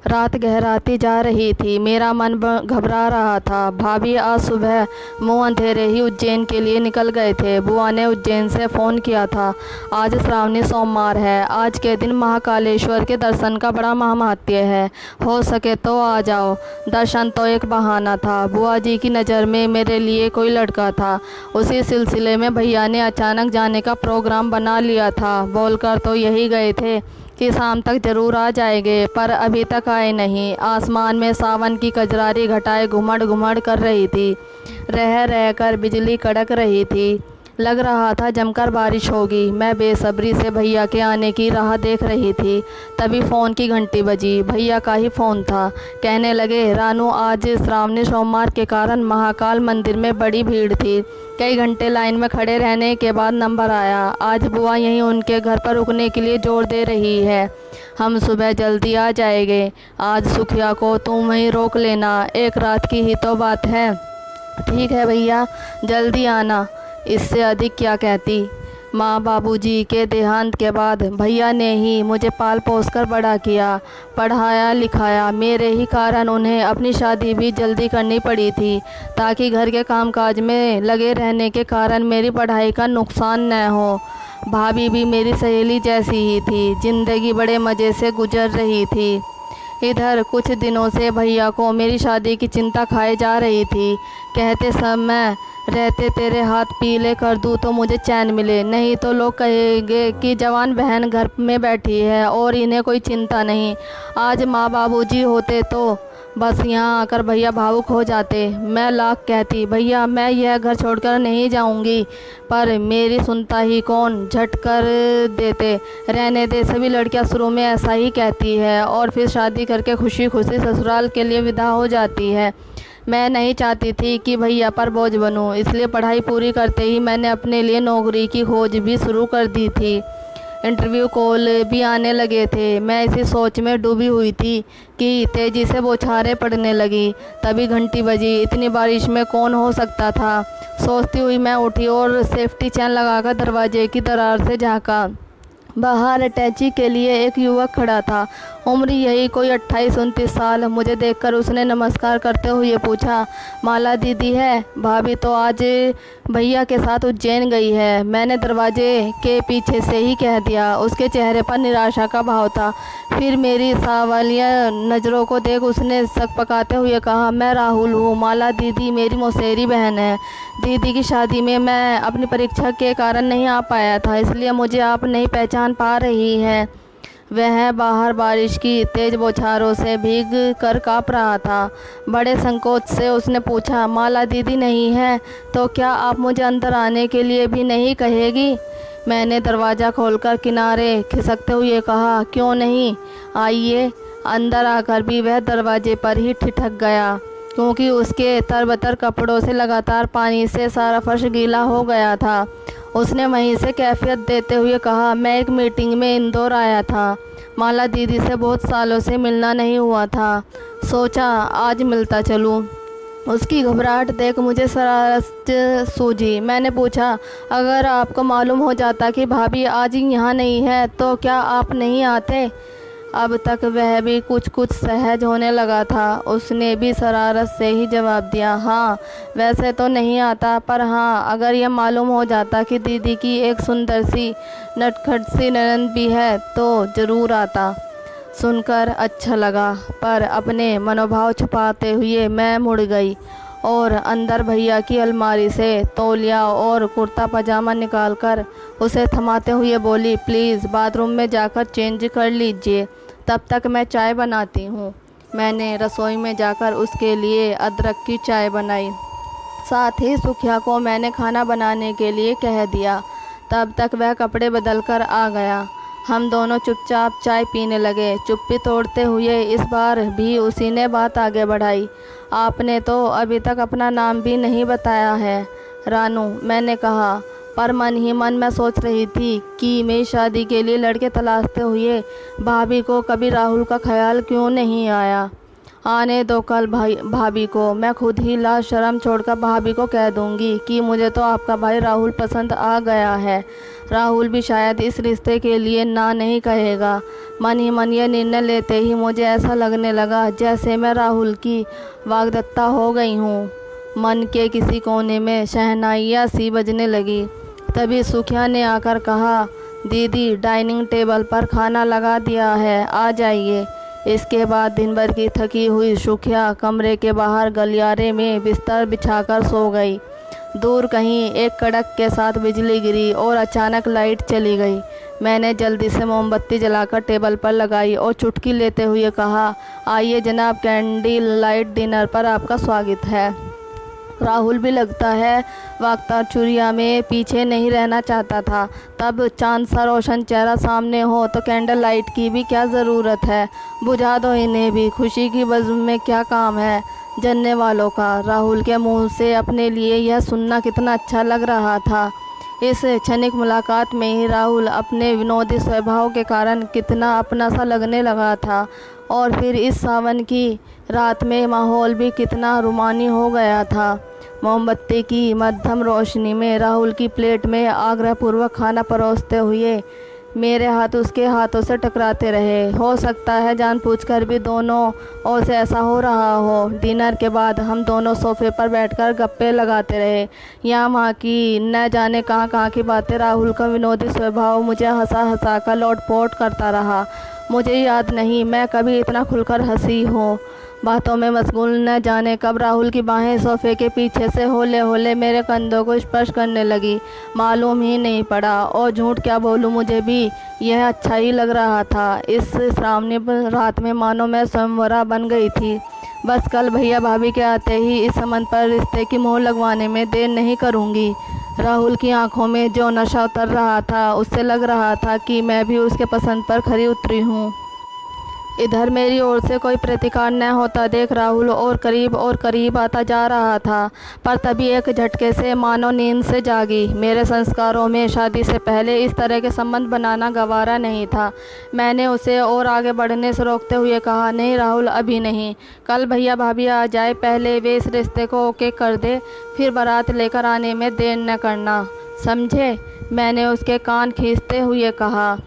रात गहराती जा रही थी। मेरा मन घबरा रहा था। भाभी आज सुबह मुँह अंधेरे ही उज्जैन के लिए निकल गए थे। बुआ ने उज्जैन से फ़ोन किया था। आज श्रावणी सोमवार है। आज के दिन महाकालेश्वर के दर्शन का बड़ा महात्म्य है। हो सके तो आ जाओ। दर्शन तो एक बहाना था। बुआ जी की नज़र में मेरे लिए कोई लड़का था। उसी सिलसिले में भैया ने अचानक जाने का प्रोग्राम बना लिया था। बोलकर तो यही गए थे कि शाम तक ज़रूर आ जाएंगे, पर अभी तक आए नहीं। आसमान में सावन की कजरारी घटाएं घुमड़ घुमड़ कर रही थी। रह रह कर बिजली कड़क रही थी। लग रहा था जमकर बारिश होगी। मैं बेसब्री से भैया के आने की राह देख रही थी। तभी फ़ोन की घंटी बजी। भैया का ही फ़ोन था। कहने लगे, रानू, आज श्रावणी सोमवार के कारण महाकाल मंदिर में बड़ी भीड़ थी। कई घंटे लाइन में खड़े रहने के बाद नंबर आया। आज बुआ यहीं उनके घर पर रुकने के लिए जोर दे रही है। हम सुबह जल्दी आ जाएंगे। आज सुखिया को तुम वहीं रोक लेना। एक रात की ही तो बात है। ठीक है भैया, जल्दी आना। इससे अधिक क्या कहती। माँ बाबूजी के देहांत के बाद भैया ने ही मुझे पाल पोस कर बड़ा किया, पढ़ाया लिखाया। मेरे ही कारण उन्हें अपनी शादी भी जल्दी करनी पड़ी थी, ताकि घर के कामकाज में लगे रहने के कारण मेरी पढ़ाई का नुकसान न हो। भाभी भी मेरी सहेली जैसी ही थी। ज़िंदगी बड़े मज़े से गुजर रही थी। इधर कुछ दिनों से भैया को मेरी शादी की चिंता खाए जा रही थी। कहते, समय रहते तेरे हाथ पीले कर दूँ तो मुझे चैन मिले, नहीं तो लोग कहेंगे कि जवान बहन घर में बैठी है और इन्हें कोई चिंता नहीं। आज माँ बाबूजी होते तो बस यहाँ आकर भैया भावुक हो जाते। मैं लाख कहती, भैया मैं यह घर छोड़कर नहीं जाऊँगी, पर मेरी सुनता ही कौन। झट कर देते। रहने दे। सभी लड़कियाँ शुरू में ऐसा ही कहती है और फिर शादी करके खुशी खुशी ससुराल के लिए विदा हो जाती है। मैं नहीं चाहती थी कि भैया पर बोझ बनूं, इसलिए पढ़ाई पूरी करते ही मैंने अपने लिए नौकरी की खोज भी शुरू कर दी थी। इंटरव्यू कॉल भी आने लगे थे। मैं इसी सोच में डूबी हुई थी कि तेज़ी से बौछारें पड़ने लगी। तभी घंटी बजी। इतनी बारिश में कौन हो सकता था, सोचती हुई मैं उठी और सेफ्टी चेन लगाकर दरवाजे की दरार से झाँका। बाहर अटैची के लिए एक युवक खड़ा था। उम्र यही कोई 28-29 साल। मुझे देखकर उसने नमस्कार करते हुए पूछा, माला दीदी है? भाभी तो आज भैया के साथ उज्जैन गई है। मैंने दरवाजे के पीछे से ही कह दिया। उसके चेहरे पर निराशा का भाव था। फिर मेरी सावलिया नज़रों को देख उसने शक पकाते हुए कहा, मैं राहुल हूँ। माला दीदी मेरी मौसेरी बहन है। दीदी की शादी में मैं अपनी परीक्षा के कारण नहीं आ पाया था, इसलिए मुझे आप नहीं पहचान पा रही हैं। वह बाहर बारिश की तेज़ बौछारों से भीग कर काँप रहा था। बड़े संकोच से उसने पूछा, माला दीदी नहीं है तो क्या आप मुझे अंदर आने के लिए भी नहीं कहेगी? मैंने दरवाज़ा खोलकर किनारे खिसकते हुए कहा, क्यों नहीं, आइए। अंदर आकर भी वह दरवाजे पर ही ठिठक गया, क्योंकि उसके तरबतर कपड़ों से लगातार पानी से सारा फर्श गीला हो गया था। उसने वहीं से कैफियत देते हुए कहा, मैं एक मीटिंग में इंदौर आया था। माला दीदी से बहुत सालों से मिलना नहीं हुआ था, सोचा आज मिलता चलूं। उसकी घबराहट देख मुझे शरारत सूझी। मैंने पूछा, अगर आपको मालूम हो जाता कि भाभी आज यहाँ नहीं है तो क्या आप नहीं आते? अब तक वह भी कुछ कुछ सहज होने लगा था। उसने भी शरारत से ही जवाब दिया, हाँ वैसे तो नहीं आता, पर हाँ अगर यह मालूम हो जाता कि दीदी की एक सुंदर सी नटखट सी ननद भी है तो ज़रूर आता। सुनकर अच्छा लगा, पर अपने मनोभाव छुपाते हुए मैं मुड़ गई और अंदर भैया की अलमारी से तौलिया और कुर्ता पजामा निकालकर उसे थमाते हुए बोली, प्लीज़ बाथरूम में जाकर चेंज कर लीजिए, तब तक मैं चाय बनाती हूँ। मैंने रसोई में जाकर उसके लिए अदरक की चाय बनाई। साथ ही सुखिया को मैंने खाना बनाने के लिए कह दिया। तब तक वह कपड़े बदल कर आ गया। हम दोनों चुपचाप चाय पीने लगे। चुप्पी तोड़ते हुए इस बार भी उसी ने बात आगे बढ़ाई, आपने तो अभी तक अपना नाम भी नहीं बताया है। रानू, मैंने कहा, पर मन ही मन मैं सोच रही थी कि मेरी शादी के लिए लड़के तलाशते हुए भाभी को कभी राहुल का ख्याल क्यों नहीं आया। आने दो कल भाभी को, मैं खुद ही लाज शर्म छोड़कर भाभी को कह दूंगी कि मुझे तो आपका भाई राहुल पसंद आ गया है। राहुल भी शायद इस रिश्ते के लिए ना नहीं कहेगा। मन ही मन यह निर्णय लेते ही मुझे ऐसा लगने लगा जैसे मैं राहुल की वाग्दत्ता हो गई हूँ। मन के किसी कोने में शहनाइयाँ सी बजने लगी। तभी सुखिया ने आकर कहा, दीदी डाइनिंग टेबल पर खाना लगा दिया है, आ जाइए। इसके बाद दिन भर की थकी हुई सुखिया कमरे के बाहर गलियारे में बिस्तर बिछाकर सो गई। दूर कहीं एक कड़क के साथ बिजली गिरी और अचानक लाइट चली गई। मैंने जल्दी से मोमबत्ती जलाकर टेबल पर लगाई और चुटकी लेते हुए कहा, आइए जनाब, कैंडल लाइट डिनर पर आपका स्वागत है। राहुल भी लगता है वागता चुरिया में पीछे नहीं रहना चाहता था। तब चांद सा रोशन चेहरा सामने हो तो कैंडल लाइट की भी क्या ज़रूरत है, बुझा दो इन्हें भी, खुशी की बज़्म में क्या काम है जनने वालों का। राहुल के मुंह से अपने लिए यह सुनना कितना अच्छा लग रहा था। इस क्षणिक मुलाकात में ही राहुल अपने विनोदी स्वभाव के कारण कितना अपना सा लगने लगा था। और फिर इस सावन की रात में माहौल भी कितना रुमानी हो गया था। मोमबत्ती की मध्यम रोशनी में राहुल की प्लेट में आग्रहपूर्वक खाना परोसते हुए मेरे हाथ उसके हाथों से टकराते रहे। हो सकता है जानबूझकर भी दोनों ओर से ऐसा हो रहा हो। डिनर के बाद हम दोनों सोफे पर बैठकर गप्पे लगाते रहे। यहाँ वहाँ की न जाने कहाँ कहाँ की बातें। राहुल का विनोदी स्वभाव मुझे हंसा हंसा कर लोटपोट करता रहा। मुझे याद नहीं मैं कभी इतना खुलकर हंसी हूँ। बातों में मशगूल न जाने कब राहुल की बाहें सोफे के पीछे से होले होले मेरे कंधों को स्पर्श करने लगी, मालूम ही नहीं पड़ा। और झूठ क्या बोलूँ, मुझे भी यह अच्छा ही लग रहा था। इस श्रावणी रात में मानो मैं स्वयंवरा बन गई थी। बस कल भैया भाभी के आते ही इस संबंध पर रिश्ते की मोहर लगवाने में देर नहीं करूँगी। राहुल की आंखों में जो नशा उतर रहा था उससे लग रहा था कि मैं भी उसके पसंद पर खरी उतरी हूँ। इधर मेरी ओर से कोई प्रतिकार न होता देख राहुल और करीब आता जा रहा था। पर तभी एक झटके से मानो नींद से जागी। मेरे संस्कारों में शादी से पहले इस तरह के संबंध बनाना गवारा नहीं था। मैंने उसे और आगे बढ़ने से रोकते हुए कहा, नहीं राहुल, अभी नहीं, कल भैया भाभी आ जाए, पहले वे इस रिश्ते को ओके कर दे, फिर बारात लेकर आने में देर न करना, समझे? मैंने उसके कान खींचते हुए कहा।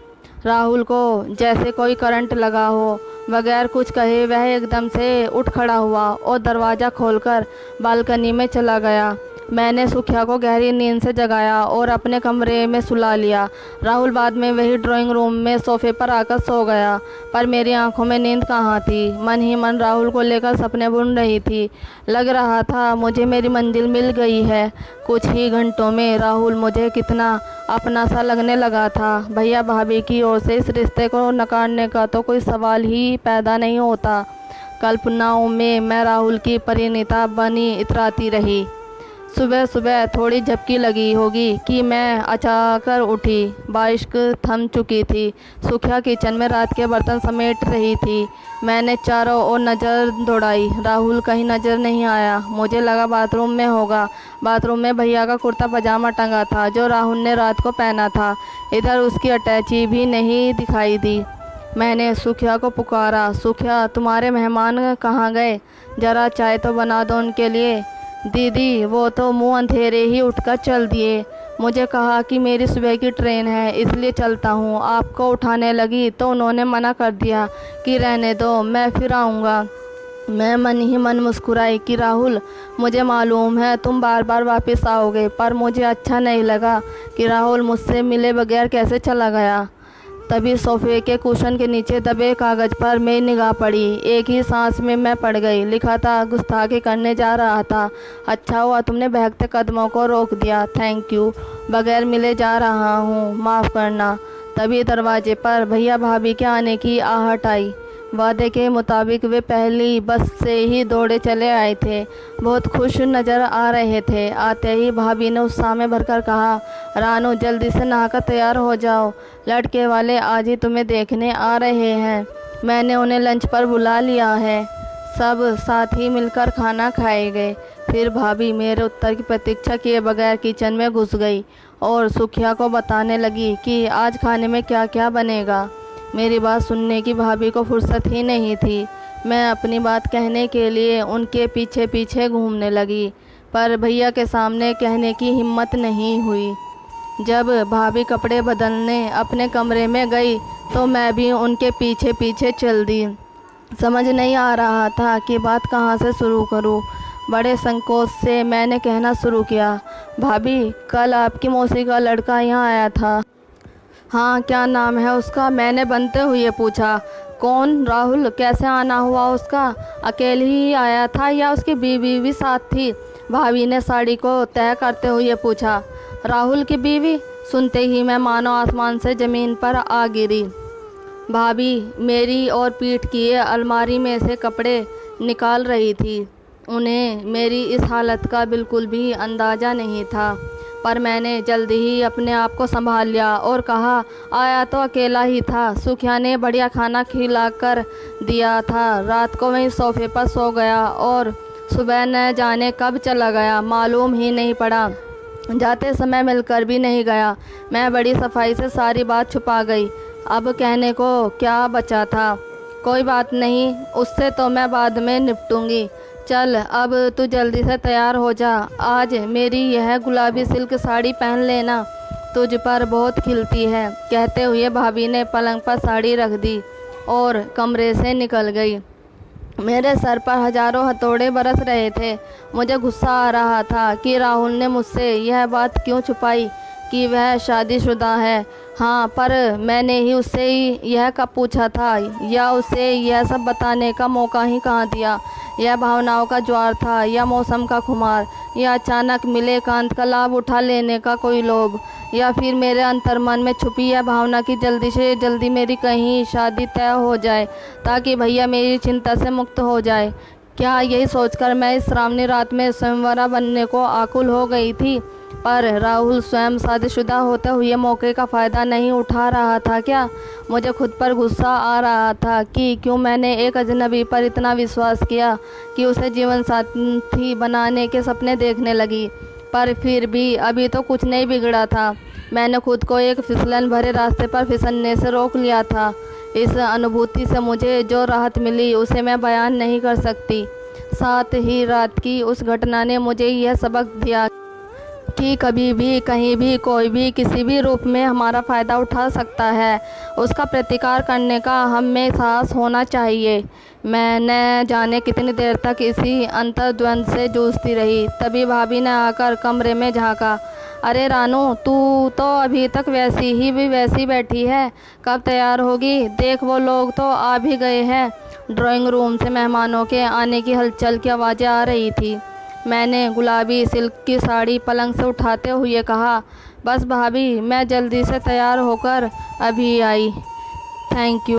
राहुल को जैसे कोई करंट लगा हो। बगैर कुछ कहे वह एकदम से उठ खड़ा हुआ और दरवाज़ा खोलकर बालकनी में चला गया। मैंने सुखिया को गहरी नींद से जगाया और अपने कमरे में सुला लिया। राहुल बाद में वही ड्राइंग रूम में सोफे पर आकर सो गया। पर मेरी आंखों में नींद कहाँ थी। मन ही मन राहुल को लेकर सपने बुन रही थी। लग रहा था मुझे मेरी मंजिल मिल गई है। कुछ ही घंटों में राहुल मुझे कितना अपना सा लगने लगा था। भैया भाभी की ओर से इस रिश्ते को नकारने का तो कोई सवाल ही पैदा नहीं होता। कल्पनाओं में मैं राहुल की परिणीता बनी इतराती रही। सुबह सुबह थोड़ी झपकी लगी होगी कि मैं अचाकर उठी। बारिश थम चुकी थी। सुखिया किचन में रात के बर्तन समेट रही थी। मैंने चारों ओर नज़र दौड़ाई। राहुल कहीं नज़र नहीं आया। मुझे लगा बाथरूम में होगा। बाथरूम में भैया का कुर्ता पजामा टंगा था जो राहुल ने रात को पहना था। इधर उसकी अटैची भी नहीं दिखाई दी। मैंने सुखिया को पुकारा, सुखिया तुम्हारे मेहमान कहाँ गए? ज़रा चाय तो बना दो उनके लिए। दीदी वो तो मुंह अंधेरे ही उठकर चल दिए। मुझे कहा कि मेरी सुबह की ट्रेन है इसलिए चलता हूँ। आपको उठाने लगी तो उन्होंने मना कर दिया कि रहने दो, मैं फिर आऊँगा। मैं मन ही मन मुस्कुराई कि राहुल, मुझे मालूम है तुम बार बार वापस आओगे, पर मुझे अच्छा नहीं लगा कि राहुल मुझसे मिले बगैर कैसे चला गया। तभी सोफे के कुशन के नीचे दबे कागज़ पर मेरी निगाह पड़ी। एक ही सांस में मैं पड़ गई। लिखा था, गुस्ताखी करने जा रहा था, अच्छा हुआ तुमने बहकते कदमों को रोक दिया, थैंक यू, बगैर मिले जा रहा हूँ, माफ़ करना। तभी दरवाजे पर भैया भाभी के आने की आहट आई। वादे के मुताबिक वे पहली बस से ही दौड़े चले आए थे। बहुत खुश नज़र आ रहे थे। आते ही भाभी ने उत्साह में भरकर कहा, रानू जल्दी से नहाकर तैयार हो जाओ, लड़के वाले आज ही तुम्हें देखने आ रहे हैं। मैंने उन्हें लंच पर बुला लिया है। सब साथ ही मिलकर खाना खाए गए। फिर भाभी मेरे उत्तर की प्रतीक्षा किए बगैर किचन में घुस गई और सुखिया को बताने लगी कि आज खाने में क्या क्या बनेगा। मेरी बात सुनने की भाभी को फुर्सत ही नहीं थी। मैं अपनी बात कहने के लिए उनके पीछे पीछे घूमने लगी, पर भैया के सामने कहने की हिम्मत नहीं हुई। जब भाभी कपड़े बदलने अपने कमरे में गई तो मैं भी उनके पीछे पीछे चल दी। समझ नहीं आ रहा था कि बात कहाँ से शुरू करूँ। बड़े संकोच से मैंने कहना शुरू किया, भाभी कल आपकी मौसी का लड़का यहाँ आया था। हाँ, क्या नाम है उसका? मैंने बनते हुए पूछा। कौन? राहुल। कैसे आना हुआ उसका? अकेले ही आया था या उसकी बीवी भी साथ थी? भाभी ने साड़ी को तय करते हुए पूछा। राहुल की बीवी? सुनते ही मैं मानो आसमान से ज़मीन पर आ गिरी। भाभी मेरी और पीठ किए अलमारी में से कपड़े निकाल रही थी। उन्हें मेरी इस हालत का बिल्कुल भी अंदाज़ा नहीं था, पर मैंने जल्दी ही अपने आप को संभाल लिया और कहा, आया तो अकेला ही था। सुखिया ने बढ़िया खाना खिलाकर दिया था। रात को वहीं सोफे पर सो गया और सुबह न जाने कब चला गया, मालूम ही नहीं पड़ा। जाते समय मिलकर भी नहीं गया। मैं बड़ी सफाई से सारी बात छुपा गई। अब कहने को क्या बचा था? कोई बात नहीं, उससे तो मैं बाद में निपटूंगी। चल अब तू जल्दी से तैयार हो जा। आज मेरी यह गुलाबी सिल्क साड़ी पहन लेना, तुझ पर बहुत खिलती है। कहते हुए भाभी ने पलंग पर साड़ी रख दी और कमरे से निकल गई। मेरे सर पर हजारों हथौड़े बरस रहे थे। मुझे गुस्सा आ रहा था कि राहुल ने मुझसे यह बात क्यों छुपाई कि वह शादीशुदा है। हाँ, पर मैंने ही उससे यह कब पूछा था या उसे यह सब बताने का मौका ही कहाँ दिया? यह भावनाओं का ज्वार था या मौसम का खुमार, या अचानक मिले एकांत का लाभ उठा लेने का कोई लोभ, या फिर मेरे अंतर्मन में छुपी यह भावना कि जल्दी से जल्दी मेरी कहीं शादी तय हो जाए ताकि भैया मेरी चिंता से मुक्त हो जाए। क्या यही सोचकर मैं इस श्रावणी रात में स्वयंवरा बनने को आकुल हो गई थी? पर राहुल स्वयं शादीशुदा होते हुए मौके का फ़ायदा नहीं उठा रहा था क्या? मुझे खुद पर गुस्सा आ रहा था कि क्यों मैंने एक अजनबी पर इतना विश्वास किया कि उसे जीवन साथी बनाने के सपने देखने लगी। पर फिर भी अभी तो कुछ नहीं बिगड़ा था। मैंने खुद को एक फिसलन भरे रास्ते पर फिसलने से रोक लिया था। इस अनुभूति से मुझे जो राहत मिली उसे मैं बयान नहीं कर सकती। साथ ही रात की उस घटना ने मुझे यह सबक दिया कि कभी भी कहीं भी कोई भी किसी भी रूप में हमारा फ़ायदा उठा सकता है। उसका प्रतिकार करने का हम में साहस होना चाहिए। मैं न जाने कितनी देर तक इसी अंतर्द्वंद से जूझती रही। तभी भाभी ने आकर कमरे में झांका। अरे रानू, तू तो अभी तक वैसी बैठी है, कब तैयार होगी? देख वो लोग तो आ भी गए हैं। ड्राइंग रूम से मेहमानों के आने की हलचल की आवाज़ें आ रही थी। मैंने गुलाबी सिल्क की साड़ी पलंग से उठाते हुए कहा, बस भाभी, मैं जल्दी से तैयार होकर अभी आई। Thank you.